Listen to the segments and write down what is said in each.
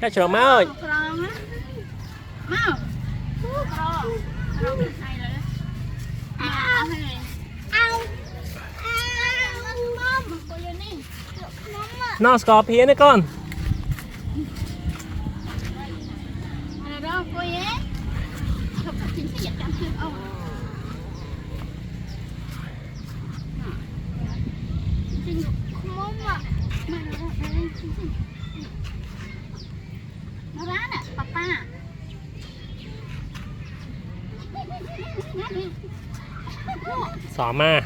Cái chồng má ơi. Nó scorpion đấy con. Nó rá nè, papa. Xỏ ma.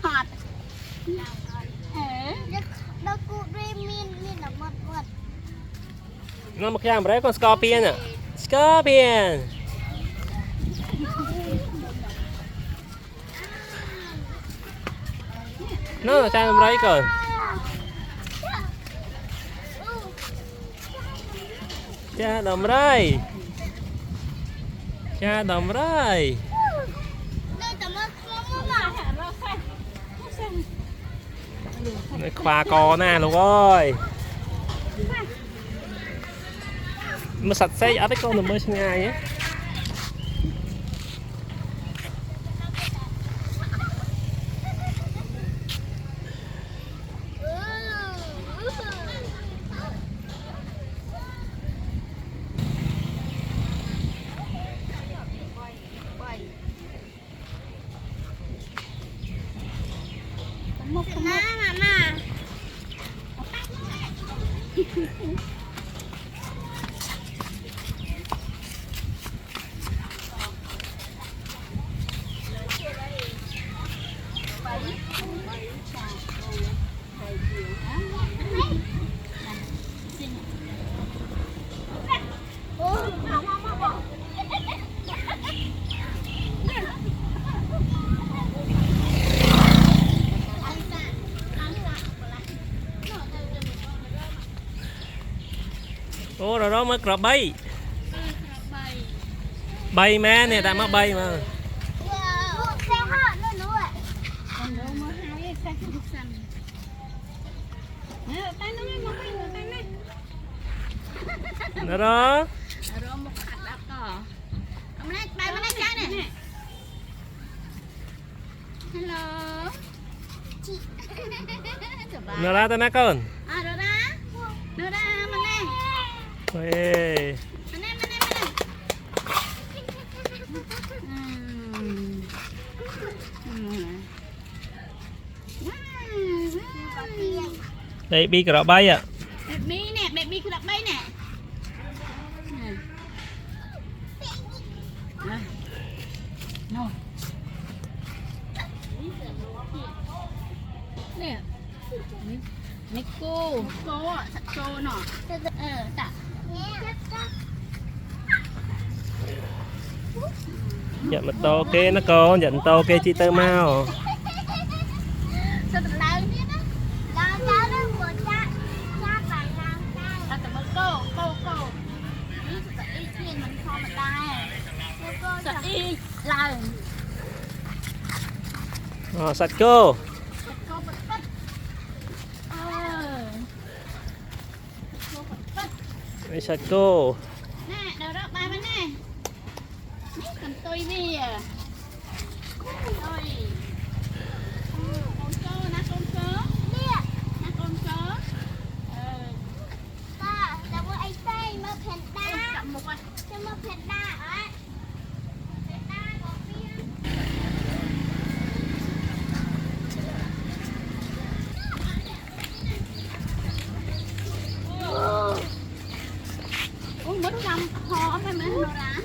Hot. Nó cụ đi min là mật. Nó một cái đấy con scorpion à. Scorpion. Nó là trang đấy còn. Cha đầm đây. Cha đầm đây. Khoa con nè luôn ơi. Mà sạch sẽ ở cái con nó mới sinh ngày á. Mama. Ủa rồi đó mới crop bay. Bay má nè, ta mới bay mà. Đó đó. Hello. Nó ra tay má con. Nó ra mình nè. Ê. Đây bi crop bay à. Baby cứ đặt bay nè. No. Nè. Nico. Cô ạ, thật cô nọ. Tạ. Nhận một tô kê nó con, nhận tô kê chị tơ mau. Sao tụi lao biết á? Lao đó của cha phải làm cha. À tụi cô. Biết sợ y thiên mình kho mà ta. Sợ y lao. Sạch cô. Đây sạch cô. Nè, đầu đó ba bên nè. Cầm tôi đi à. Rồi. Con cơ. Nè. Con cơ. Ta, đã có ai tay mà phèn đá. Cầm một à. Cho mà phèn đá ấy. Phèn đá có phía. Mất răm khó phải mấy nó ra.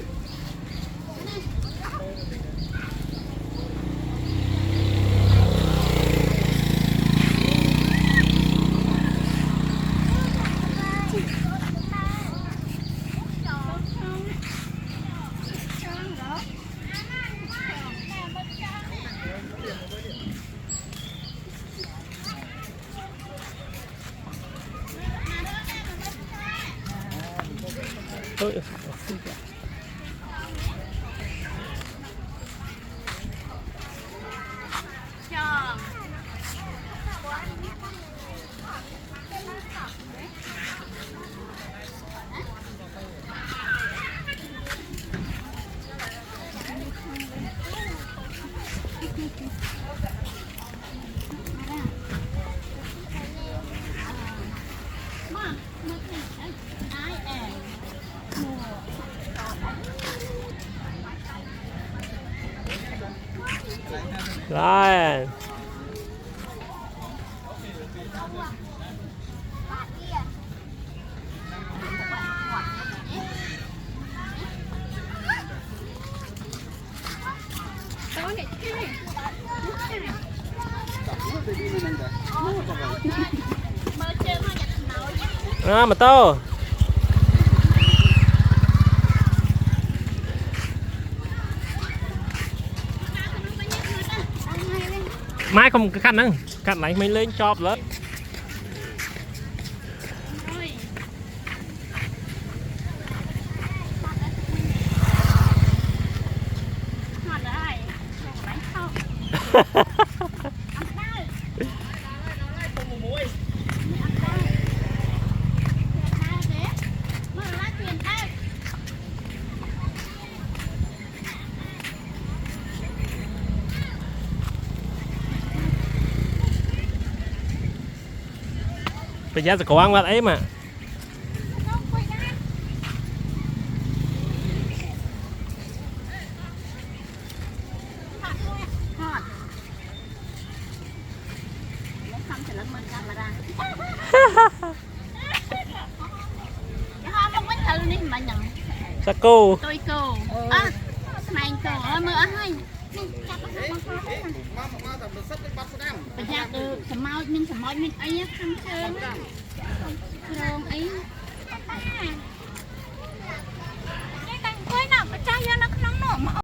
Ôi. Rồi. Đó mà tô. Mai không cái khăn nữa, khăn này mình lên chọp lớn. Bây giờ sẽ có ăn vào ấy mà. Sao cô? Tôi cô. À, mày cô ơi mưa ơi. Bây giờ từ sầm mau mình ấy thăm chơi.